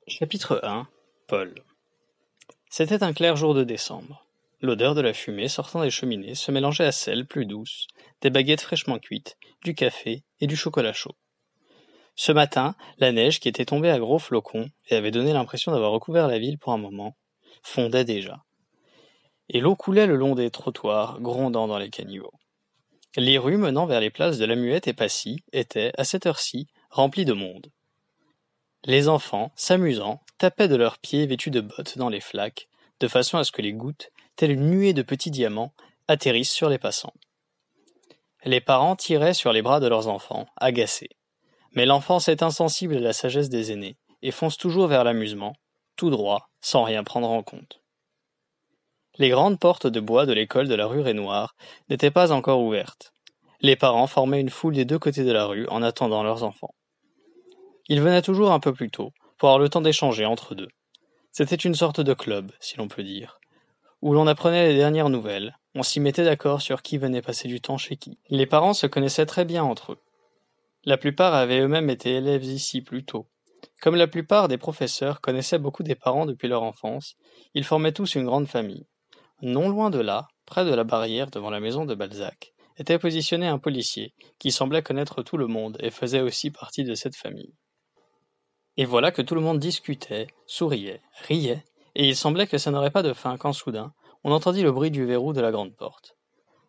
Chapitre 1. Paul. C'était un clair jour de décembre. L'odeur de la fumée sortant des cheminées se mélangeait à celle, plus douce, des baguettes fraîchement cuites, du café et du chocolat chaud. Ce matin, la neige, qui était tombée à gros flocons et avait donné l'impression d'avoir recouvert la ville pour un moment, fondait déjà. Et l'eau coulait le long des trottoirs, grondant dans les caniveaux. Les rues menant vers les places de la Muette et Passy étaient, à cette heure-ci, remplies de monde. Les enfants, s'amusant, tapaient de leurs pieds vêtus de bottes dans les flaques, de façon à ce que les gouttes, telles une nuée de petits diamants, atterrissent sur les passants. Les parents tiraient sur les bras de leurs enfants, agacés. Mais l'enfance est insensible à la sagesse des aînés, et fonce toujours vers l'amusement, tout droit, sans rien prendre en compte. Les grandes portes de bois de l'école de la rue Rainoir n'étaient pas encore ouvertes. Les parents formaient une foule des deux côtés de la rue en attendant leurs enfants. Ils venaient toujours un peu plus tôt, pour avoir le temps d'échanger entre deux. C'était une sorte de club, si l'on peut dire, où l'on apprenait les dernières nouvelles, on s'y mettait d'accord sur qui venait passer du temps chez qui. Les parents se connaissaient très bien entre eux. La plupart avaient eux-mêmes été élèves ici plus tôt. Comme la plupart des professeurs connaissaient beaucoup des parents depuis leur enfance, ils formaient tous une grande famille. Non loin de là, près de la barrière devant la maison de Balzac, était positionné un policier, qui semblait connaître tout le monde et faisait aussi partie de cette famille. Et voilà que tout le monde discutait, souriait, riait, et il semblait que ça n'aurait pas de fin quand soudain, on entendit le bruit du verrou de la grande porte.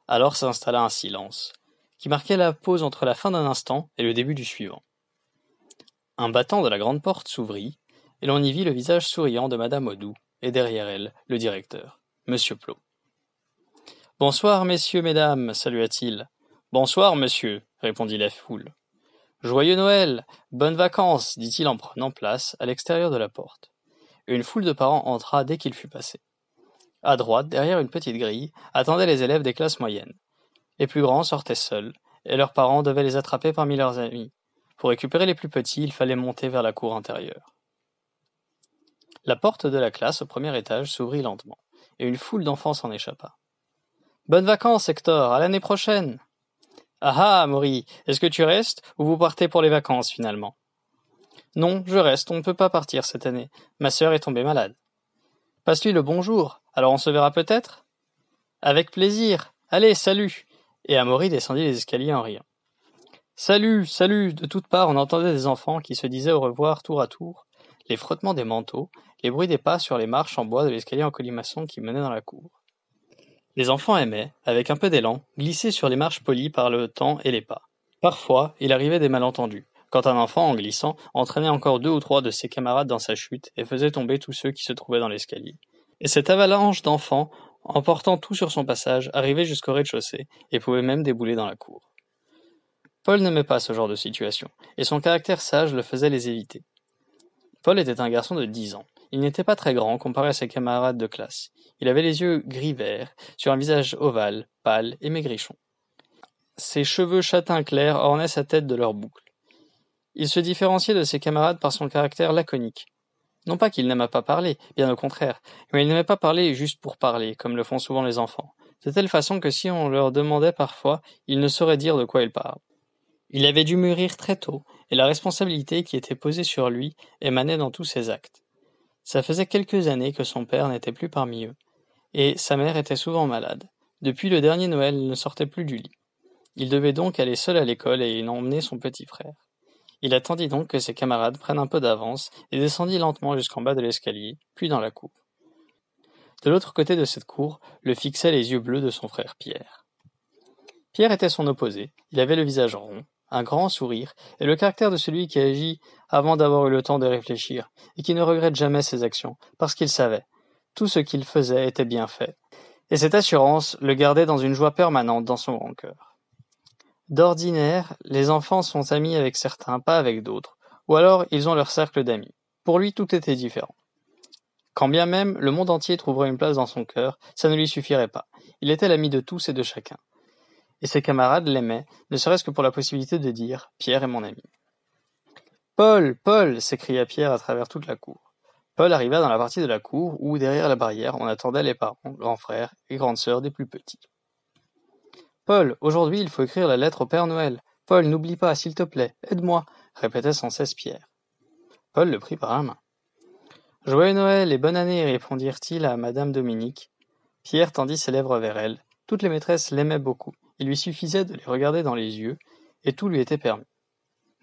Alors s'installa un silence, qui marquait la pause entre la fin d'un instant et le début du suivant. Un battant de la grande porte s'ouvrit, et l'on y vit le visage souriant de madame Audoux, et derrière elle, le directeur, monsieur Plot. « Bonsoir, messieurs, mesdames, salua-t-il. « Bonsoir, monsieur, répondit la foule. Joyeux Noël, bonnes vacances, dit-il en prenant place à l'extérieur de la porte. Une foule de parents entra dès qu'il fut passé. À droite, derrière une petite grille, attendaient les élèves des classes moyennes. Les plus grands sortaient seuls, et leurs parents devaient les attraper parmi leurs amis. Pour récupérer les plus petits, il fallait monter vers la cour intérieure. La porte de la classe au premier étage s'ouvrit lentement, et une foule d'enfants s'en échappa. « Bonnes vacances, Hector, à l'année prochaine !»« Ah ah, Maury, est-ce que tu restes, ou vous partez pour les vacances, finalement ?»« Non, je reste, on ne peut pas partir cette année. Ma sœur est tombée malade. »« Passe-lui le bonjour, alors on se verra peut-être ?»« Avec plaisir. Allez, salut !» Et Amaury descendit les escaliers en riant. « Salut, salut !» De toutes parts, on entendait des enfants qui se disaient au revoir tour à tour, les frottements des manteaux, les bruits des pas sur les marches en bois de l'escalier en colimaçon qui menait dans la cour. Les enfants aimaient, avec un peu d'élan, glisser sur les marches polies par le temps et les pas. Parfois, il arrivait des malentendus, quand un enfant, en glissant, entraînait encore 2 ou 3 de ses camarades dans sa chute et faisait tomber tous ceux qui se trouvaient dans l'escalier. Et cette avalanche d'enfants, emportant tout sur son passage, arrivait jusqu'au rez-de-chaussée et pouvait même débouler dans la cour. Paul n'aimait pas ce genre de situation, et son caractère sage le faisait les éviter. Paul était un garçon de 10 ans. Il n'était pas très grand comparé à ses camarades de classe. Il avait les yeux gris-vert, sur un visage ovale, pâle et maigrichon. Ses cheveux châtain clair ornaient sa tête de leurs boucles. Il se différenciait de ses camarades par son caractère laconique. Non pas qu'il n'aimât pas parler, bien au contraire, mais il n'aimait pas parler juste pour parler, comme le font souvent les enfants, de telle façon que si on leur demandait parfois, ils ne sauraient dire de quoi ils parlent. Il avait dû mûrir très tôt, et la responsabilité qui était posée sur lui émanait dans tous ses actes. Ça faisait quelques années que son père n'était plus parmi eux, et sa mère était souvent malade. Depuis le dernier Noël, il ne sortait plus du lit. Il devait donc aller seul à l'école et il emmenait son petit frère. Il attendit donc que ses camarades prennent un peu d'avance et descendit lentement jusqu'en bas de l'escalier, puis dans la cour. De l'autre côté de cette cour, le fixaient les yeux bleus de son frère Pierre. Pierre était son opposé, il avait le visage rond, un grand sourire, et le caractère de celui qui agit avant d'avoir eu le temps de réfléchir, et qui ne regrette jamais ses actions, parce qu'il savait. Tout ce qu'il faisait était bien fait. Et cette assurance le gardait dans une joie permanente dans son grand cœur. D'ordinaire, les enfants sont amis avec certains, pas avec d'autres, ou alors ils ont leur cercle d'amis. Pour lui, tout était différent. Quand bien même le monde entier trouverait une place dans son cœur, ça ne lui suffirait pas. Il était l'ami de tous et de chacun. Et ses camarades l'aimaient, ne serait-ce que pour la possibilité de dire « Pierre est mon ami ». « Paul, Paul !» s'écria Pierre à travers toute la cour. Paul arriva dans la partie de la cour où, derrière la barrière, on attendait les parents, grands frères et grandes sœurs des plus petits. « Paul, aujourd'hui il faut écrire la lettre au Père Noël. Paul, n'oublie pas, s'il te plaît, aide-moi » répétait sans cesse Pierre. Paul le prit par la main. Joyeux Noël et bonne année, répondirent-ils à madame Dominique. Pierre tendit ses lèvres vers elle. Toutes les maîtresses l'aimaient beaucoup. Il lui suffisait de les regarder dans les yeux, et tout lui était permis.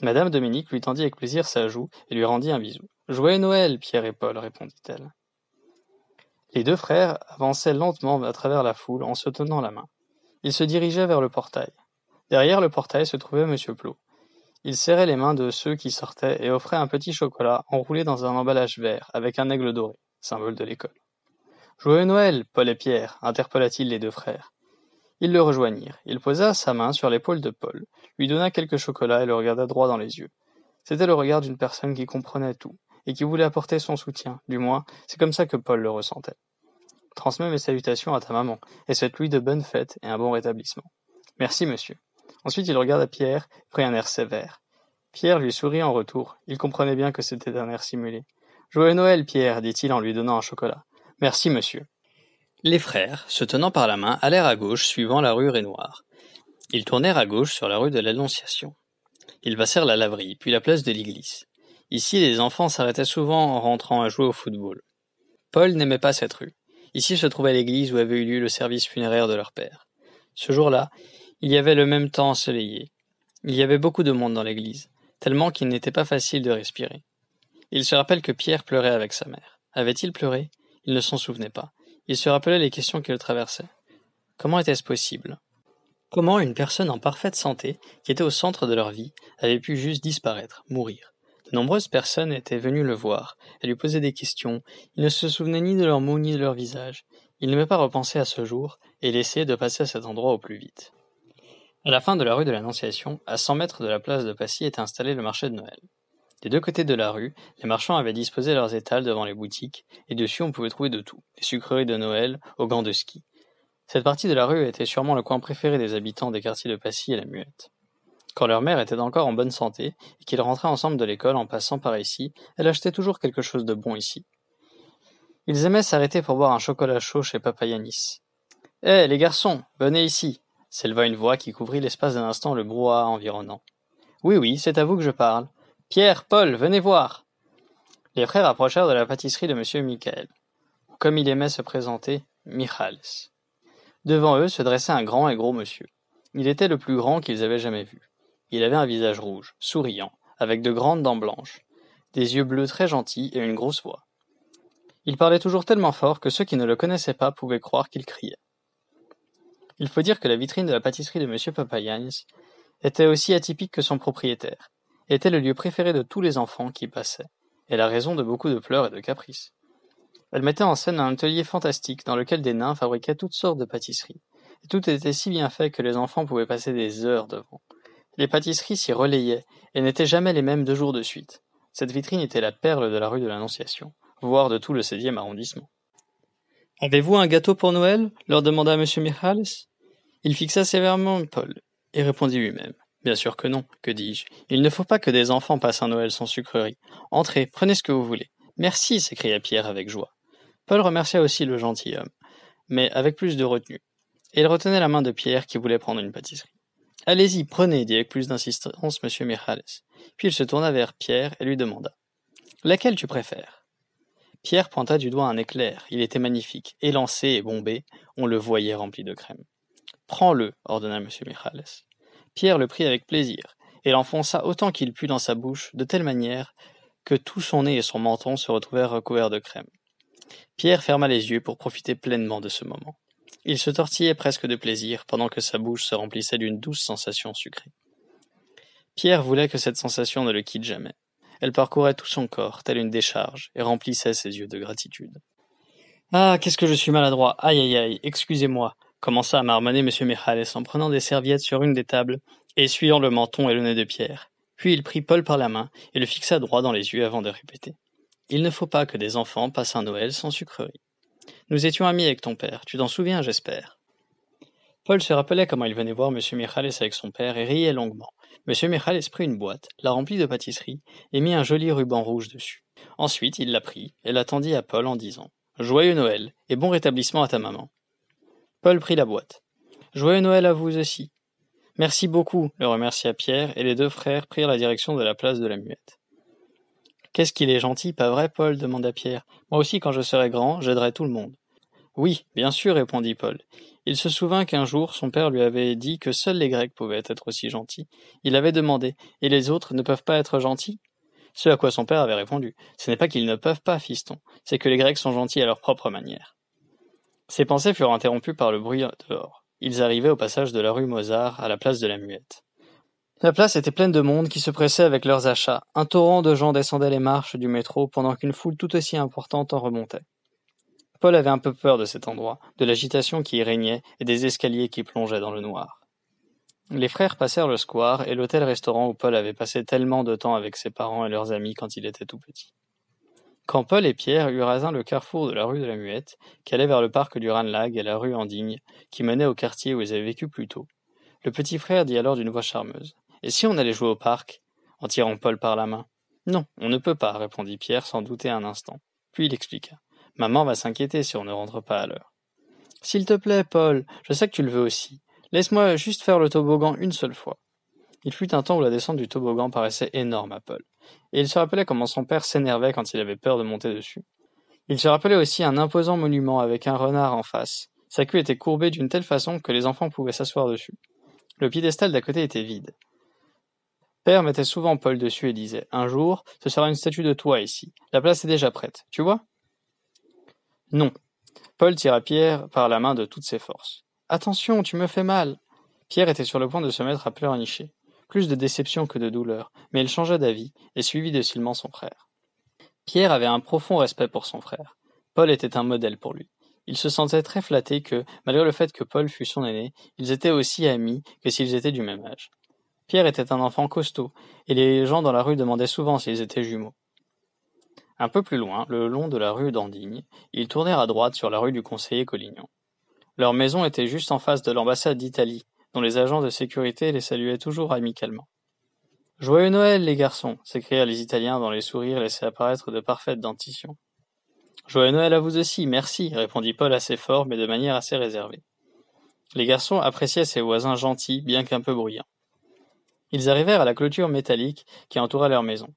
Madame Dominique lui tendit avec plaisir sa joue et lui rendit un bisou. Joyeux Noël, Pierre et Paul, répondit-elle. Les deux frères avançaient lentement à travers la foule en se tenant la main. Ils se dirigeaient vers le portail. Derrière le portail se trouvait Monsieur Plot. Il serrait les mains de ceux qui sortaient et offrait un petit chocolat enroulé dans un emballage vert avec un aigle doré, symbole de l'école. Joyeux Noël, Paul et Pierre, interpella-t-il les deux frères. Ils le rejoignirent. Il posa sa main sur l'épaule de Paul, lui donna quelques chocolats et le regarda droit dans les yeux. C'était le regard d'une personne qui comprenait tout, et qui voulait apporter son soutien, du moins, c'est comme ça que Paul le ressentait. Transmets mes salutations à ta maman, et souhaite-lui de bonnes fêtes et un bon rétablissement. Merci, monsieur. Ensuite il regarda Pierre, prit un air sévère. Pierre lui sourit en retour, il comprenait bien que c'était un air simulé. Joyeux Noël, Pierre, dit-il en lui donnant un chocolat. Merci, monsieur. Les frères, se tenant par la main, allèrent à gauche, suivant la rue Rainoir. Ils tournèrent à gauche sur la rue de l'Annonciation. Ils passèrent la laverie, puis la place de l'église. Ici, les enfants s'arrêtaient souvent en rentrant à jouer au football. Paul n'aimait pas cette rue. Ici se trouvait l'église où avait eu lieu le service funéraire de leur père. Ce jour-là, il y avait le même temps ensoleillé. Il y avait beaucoup de monde dans l'église, tellement qu'il n'était pas facile de respirer. Il se rappelle que Pierre pleurait avec sa mère. Avait-il pleuré? Il ne s'en souvenait pas. Il se rappelait les questions qui le traversaient. Comment était-ce possible? Comment une personne en parfaite santé, qui était au centre de leur vie, avait pu juste disparaître, mourir? De nombreuses personnes étaient venues le voir, et lui posaient des questions. Il ne se souvenait ni de leurs mots ni de leur visage. Il n'aimait pas repenser à ce jour, et il essayait de passer à cet endroit au plus vite. À la fin de la rue de l'Annonciation, à 100 mètres de la place de Passy, était installé le marché de Noël. Des deux côtés de la rue, les marchands avaient disposé leurs étals devant les boutiques, et dessus on pouvait trouver de tout, des sucreries de Noël aux gants de ski. Cette partie de la rue était sûrement le coin préféré des habitants des quartiers de Passy et la Muette. Quand leur mère était encore en bonne santé, et qu'ils rentraient ensemble de l'école en passant par ici, elle achetait toujours quelque chose de bon ici. Ils aimaient s'arrêter pour boire un chocolat chaud chez Papa Yanis. « Hé, les garçons, venez ici !» s'éleva une voix qui couvrit l'espace d'un instant le brouhaha environnant. « Oui, c'est à vous que je parle. Pierre, Paul, venez voir !» Les frères approchèrent de la pâtisserie de monsieur Michael, ou comme il aimait se présenter, Michals. Devant eux se dressait un grand et gros monsieur. Il était le plus grand qu'ils avaient jamais vu. Il avait un visage rouge, souriant, avec de grandes dents blanches, des yeux bleus très gentils et une grosse voix. Il parlait toujours tellement fort que ceux qui ne le connaissaient pas pouvaient croire qu'il criait. Il faut dire que la vitrine de la pâtisserie de monsieur Papayans était aussi atypique que son propriétaire, était le lieu préféré de tous les enfants qui y passaient, et la raison de beaucoup de pleurs et de caprices. Elle mettait en scène un atelier fantastique dans lequel des nains fabriquaient toutes sortes de pâtisseries, et tout était si bien fait que les enfants pouvaient passer des heures devant. Les pâtisseries s'y relayaient, et n'étaient jamais les mêmes 2 jours de suite. Cette vitrine était la perle de la rue de l'Annonciation, voire de tout le 16e arrondissement. « Avez-vous un gâteau pour Noël ?» leur demanda M. Michals. Il fixa sévèrement Paul, et répondit lui-même. « Bien sûr que non, que dis-je. Il ne faut pas que des enfants passent un Noël sans sucrerie. Entrez, prenez ce que vous voulez. »« Merci » s'écria Pierre avec joie. Paul remercia aussi le gentilhomme, mais avec plus de retenue, et il retenait la main de Pierre qui voulait prendre une pâtisserie. « Allez-y, prenez, dit avec plus d'insistance M. Michals. Puis il se tourna vers Pierre et lui demanda. « Laquelle tu préfères ?» Pierre pointa du doigt un éclair, il était magnifique, élancé et bombé, on le voyait rempli de crème. « Prends-le, ordonna M. Michals. Pierre le prit avec plaisir, et l'enfonça autant qu'il put dans sa bouche, de telle manière que tout son nez et son menton se retrouvèrent recouverts de crème. Pierre ferma les yeux pour profiter pleinement de ce moment. Il se tortillait presque de plaisir, pendant que sa bouche se remplissait d'une douce sensation sucrée. Pierre voulait que cette sensation ne le quitte jamais. Elle parcourait tout son corps, telle une décharge, et remplissait ses yeux de gratitude. « Ah, qu'est-ce que je suis maladroit! Aïe, aïe, aïe, excusez-moi !» commença à marmonner M. Michals en prenant des serviettes sur une des tables et essuyant le menton et le nez de Pierre. Puis il prit Paul par la main et le fixa droit dans les yeux avant de répéter. « Il ne faut pas que des enfants passent un Noël sans sucrerie. Nous étions amis avec ton père, tu t'en souviens, j'espère. » Paul se rappelait comment il venait voir M. Michals avec son père et riait longuement. M. Michals prit une boîte, la remplit de pâtisserie et mit un joli ruban rouge dessus. Ensuite, il la prit et la tendit à Paul en disant « Joyeux Noël et bon rétablissement à ta maman. » Paul prit la boîte. « Joyeux Noël à vous aussi. »« Merci beaucoup, le remercia Pierre et les deux frères prirent la direction de la place de la Muette. Qu'est-ce qu'il est gentil, pas vrai, Paul demanda Pierre. Moi aussi, quand je serai grand, j'aiderai tout le monde. Oui, bien sûr, répondit Paul. Il se souvint qu'un jour, son père lui avait dit que seuls les Grecs pouvaient être aussi gentils. Il avait demandé, et les autres ne peuvent pas être gentils? Ce à quoi son père avait répondu, ce n'est pas qu'ils ne peuvent pas, fiston, c'est que les Grecs sont gentils à leur propre manière. Ses pensées furent interrompues par le bruit dehors. Ils arrivaient au passage de la rue Mozart à la place de la Muette. La place était pleine de monde qui se pressait avec leurs achats. Un torrent de gens descendait les marches du métro pendant qu'une foule tout aussi importante en remontait. Paul avait un peu peur de cet endroit, de l'agitation qui y régnait et des escaliers qui plongeaient dans le noir. Les frères passèrent le square et l'hôtel-restaurant où Paul avait passé tellement de temps avec ses parents et leurs amis quand il était tout petit. Quand Paul et Pierre eurent atteint le carrefour de la rue de la Muette, qui allait vers le parc du Ranelagh et la rue Andigne, qui menait au quartier où ils avaient vécu plus tôt, le petit frère dit alors d'une voix charmeuse. « Et si on allait jouer au parc ?» en tirant Paul par la main. « Non, on ne peut pas, répondit Pierre sans douter un instant. Puis il expliqua. Maman va s'inquiéter si on ne rentre pas à l'heure. S'il te plaît, Paul, je sais que tu le veux aussi. Laisse-moi juste faire le toboggan une seule fois. Il fut un temps où la descente du toboggan paraissait énorme à Paul, et il se rappelait comment son père s'énervait quand il avait peur de monter dessus. Il se rappelait aussi un imposant monument avec un renard en face. Sa queue était courbée d'une telle façon que les enfants pouvaient s'asseoir dessus. Le piédestal d'à côté était vide. Père mettait souvent Paul dessus et disait « Un jour, ce sera une statue de toi ici. La place est déjà prête, tu vois ?» Non. Paul tira Pierre par la main de toutes ses forces. « Attention, tu me fais mal !» Pierre était sur le point de se mettre à pleurnicher. Plus de déception que de douleur, mais il changea d'avis et suivit docilement son frère. Pierre avait un profond respect pour son frère. Paul était un modèle pour lui. Il se sentait très flatté que, malgré le fait que Paul fût son aîné, ils étaient aussi amis que s'ils étaient du même âge. Pierre était un enfant costaud, et les gens dans la rue demandaient souvent s'ils étaient jumeaux. Un peu plus loin, le long de la rue d'Andigne, ils tournèrent à droite sur la rue du conseiller Collignon. Leur maison était juste en face de l'ambassade d'Italie, dont les agents de sécurité les saluaient toujours amicalement. « Joyeux Noël, les garçons !» s'écrièrent les Italiens dont les sourires laissaient apparaître de parfaites dentitions. « Joyeux Noël à vous aussi, merci !» répondit Paul assez fort, mais de manière assez réservée. Les garçons appréciaient ces voisins gentils, bien qu'un peu bruyants. Ils arrivèrent à la clôture métallique qui entourait leur maison.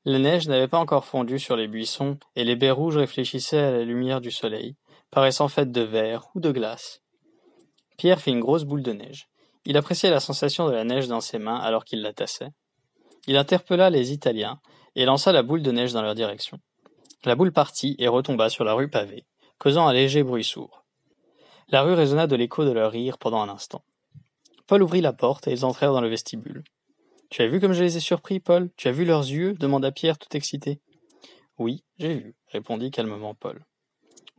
La neige n'avait pas encore fondu sur les buissons, et les baies rouges réfléchissaient à la lumière du soleil, paraissant faites de verre ou de glace. Pierre fit une grosse boule de neige. Il appréciait la sensation de la neige dans ses mains alors qu'il la tassait. Il interpella les Italiens et lança la boule de neige dans leur direction. La boule partit et retomba sur la rue pavée, causant un léger bruit sourd. La rue résonna de l'écho de leur rire pendant un instant. Paul ouvrit la porte et ils entrèrent dans le vestibule. « Tu as vu comme je les ai surpris, Paul ? Tu as vu leurs yeux ?» demanda Pierre tout excité. « Oui, j'ai vu, » répondit calmement Paul.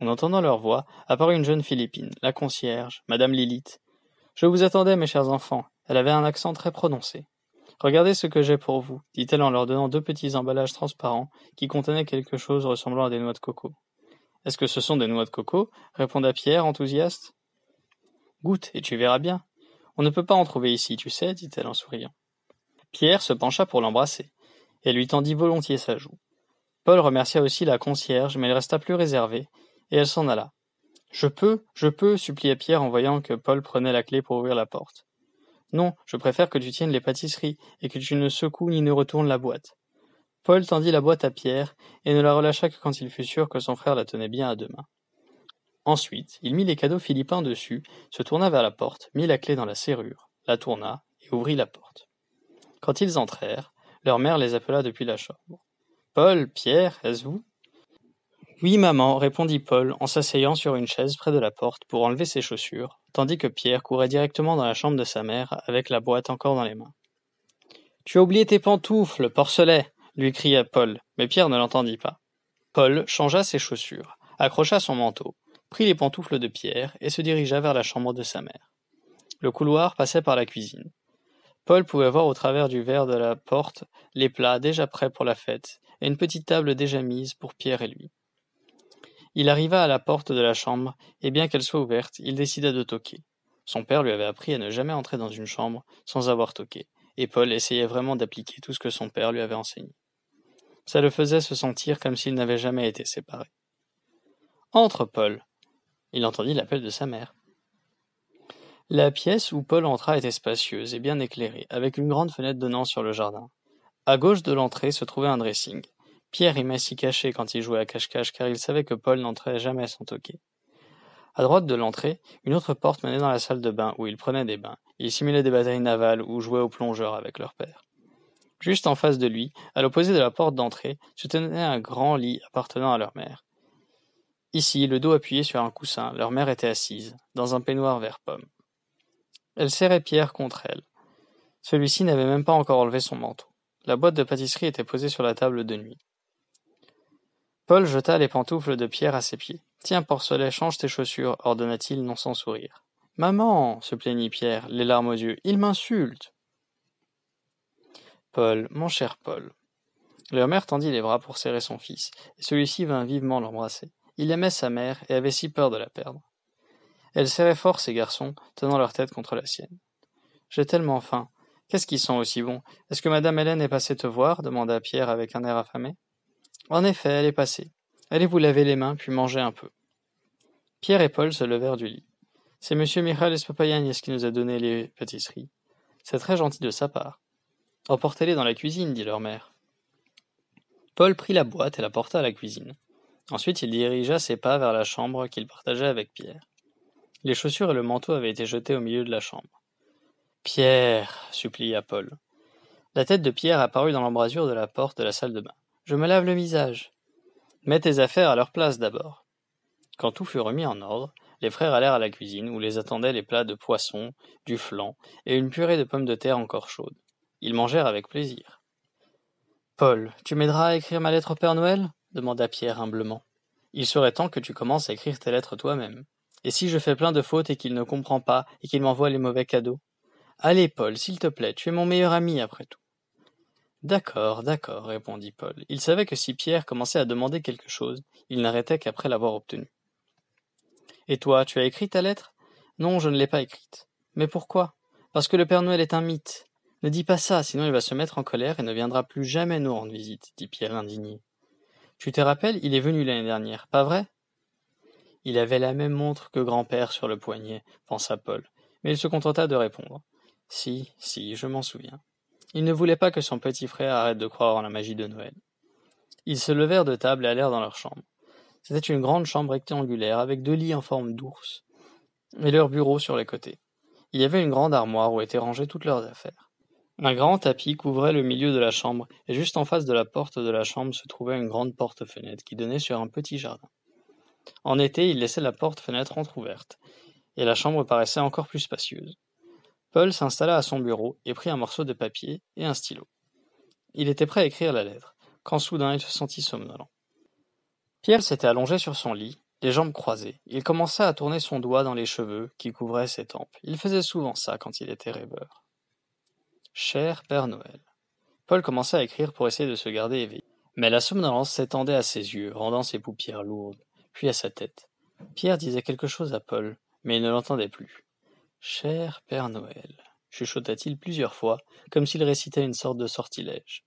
En entendant leur voix, apparut une jeune Philippine, la concierge, Madame Lilith. « Je vous attendais, mes chers enfants. » Elle avait un accent très prononcé. « Regardez ce que j'ai pour vous, » dit-elle en leur donnant 2 petits emballages transparents qui contenaient quelque chose ressemblant à des noix de coco. « Est-ce que ce sont des noix de coco ?» répondit Pierre, enthousiaste. « Goûte, et tu verras bien. On ne peut pas en trouver ici, tu sais, dit-elle en souriant. Pierre se pencha pour l'embrasser, et lui tendit volontiers sa joue. Paul remercia aussi la concierge, mais elle resta plus réservée, et elle s'en alla. « Je peux, supplia Pierre en voyant que Paul prenait la clé pour ouvrir la porte. « Non, je préfère que tu tiennes les pâtisseries, et que tu ne secoues ni ne retournes la boîte. » Paul tendit la boîte à Pierre, et ne la relâcha que quand il fut sûr que son frère la tenait bien à 2 mains. Ensuite, il mit les cadeaux philippins dessus, se tourna vers la porte, mit la clé dans la serrure, la tourna, et ouvrit la porte. Quand ils entrèrent, leur mère les appela depuis la chambre. « Paul, Pierre, est-ce vous ?» « Oui, maman, » répondit Paul en s'asseyant sur une chaise près de la porte pour enlever ses chaussures, tandis que Pierre courait directement dans la chambre de sa mère avec la boîte encore dans les mains. « Tu as oublié tes pantoufles, porcelet !» lui cria Paul, mais Pierre ne l'entendit pas. Paul changea ses chaussures, accrocha son manteau, prit les pantoufles de Pierre et se dirigea vers la chambre de sa mère. Le couloir passait par la cuisine. Paul pouvait voir au travers du verre de la porte les plats déjà prêts pour la fête et une petite table déjà mise pour Pierre et lui. Il arriva à la porte de la chambre, et bien qu'elle soit ouverte, il décida de toquer. Son père lui avait appris à ne jamais entrer dans une chambre sans avoir toqué, et Paul essayait vraiment d'appliquer tout ce que son père lui avait enseigné. Ça le faisait se sentir comme s'ils n'avaient jamais été séparés. « Entre, Paul !» Il entendit l'appel de sa mère. La pièce où Paul entra était spacieuse et bien éclairée, avec une grande fenêtre donnant sur le jardin. À gauche de l'entrée se trouvait un dressing. Pierre aimait s'y cacher quand il jouait à cache-cache, car il savait que Paul n'entrait jamais sans toquer. À droite de l'entrée, une autre porte menait dans la salle de bain où ils prenaient des bains. Ils simulaient des batailles navales ou jouaient au plongeur avec leur père. Juste en face de lui, à l'opposé de la porte d'entrée, se tenait un grand lit appartenant à leur mère. Ici, le dos appuyé sur un coussin, leur mère était assise, dans un peignoir vert pomme. Elle serrait Pierre contre elle. Celui-ci n'avait même pas encore enlevé son manteau. La boîte de pâtisserie était posée sur la table de nuit. Paul jeta les pantoufles de Pierre à ses pieds. « Tiens, Porcelet, change tes chaussures, ordonna-t-il non sans sourire. « Maman, se plaignit Pierre, les larmes aux yeux, il m'insulte. Paul, mon cher Paul. Leur mère tendit les bras pour serrer son fils, et celui-ci vint vivement l'embrasser. Il aimait sa mère et avait si peur de la perdre. Elle serrait fort ces garçons, tenant leur tête contre la sienne. J'ai tellement faim. Qu'est-ce qu'ils sont aussi bons? Est-ce que madame Hélène est passée te voir? Demanda Pierre avec un air affamé. En effet, elle est passée. Allez vous laver les mains, puis manger un peu. Pierre et Paul se levèrent du lit. C'est monsieur Michael Papayagnes qui nous a donné les pâtisseries. C'est très gentil de sa part. Emportez-les dans la cuisine, dit leur mère. Paul prit la boîte et la porta à la cuisine. Ensuite, il dirigea ses pas vers la chambre qu'il partageait avec Pierre. Les chaussures et le manteau avaient été jetés au milieu de la chambre. Pierre, supplia Paul. La tête de Pierre apparut dans l'embrasure de la porte de la salle de bain. Je me lave le visage. Mets tes affaires à leur place d'abord. Quand tout fut remis en ordre, les frères allèrent à la cuisine où les attendaient les plats de poisson, du flan et une purée de pommes de terre encore chaude. Ils mangèrent avec plaisir. Paul, tu m'aideras à écrire ma lettre au Père Noël? Demanda Pierre humblement. Il serait temps que tu commences à écrire tes lettres toi-même. Et si je fais plein de fautes et qu'il ne comprend pas et qu'il m'envoie les mauvais cadeaux? Allez, Paul, s'il te plaît, tu es mon meilleur ami après tout. D'accord, répondit Paul. Il savait que si Pierre commençait à demander quelque chose, il n'arrêtait qu'après l'avoir obtenue. Et toi, tu as écrit ta lettre? Non, je ne l'ai pas écrite. Mais pourquoi? Parce que le Père Noël est un mythe. Ne dis pas ça, sinon il va se mettre en colère et ne viendra plus jamais nous rendre visite, dit Pierre indigné. Tu te rappelles, il est venu l'année dernière, pas vrai? Il avait la même montre que grand-père sur le poignet, pensa Paul, mais il se contenta de répondre. Si, je m'en souviens. Il ne voulait pas que son petit frère arrête de croire en la magie de Noël. Ils se levèrent de table et allèrent dans leur chambre. C'était une grande chambre rectangulaire avec 2 lits en forme d'ours et leur bureau sur les côtés. Il y avait une grande armoire où étaient rangées toutes leurs affaires. Un grand tapis couvrait le milieu de la chambre et juste en face de la porte de la chambre se trouvait une grande porte-fenêtre qui donnait sur un petit jardin. En été, il laissait la porte-fenêtre entr'ouverte et la chambre paraissait encore plus spacieuse. Paul s'installa à son bureau et prit un morceau de papier et un stylo. Il était prêt à écrire la lettre, quand soudain il se sentit somnolent. Pierre s'était allongé sur son lit, les jambes croisées. Il commença à tourner son doigt dans les cheveux qui couvraient ses tempes. Il faisait souvent ça quand il était rêveur. Cher Père Noël. Paul commença à écrire pour essayer de se garder éveillé. Mais la somnolence s'étendait à ses yeux, rendant ses paupières lourdes, puis à sa tête. Pierre disait quelque chose à Paul, mais il ne l'entendait plus. Cher Père Noël, chuchota-t-il plusieurs fois, comme s'il récitait une sorte de sortilège.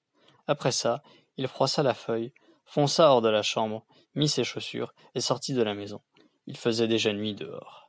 Après ça, il froissa la feuille, fonça hors de la chambre, mit ses chaussures et sortit de la maison. Il faisait déjà nuit dehors.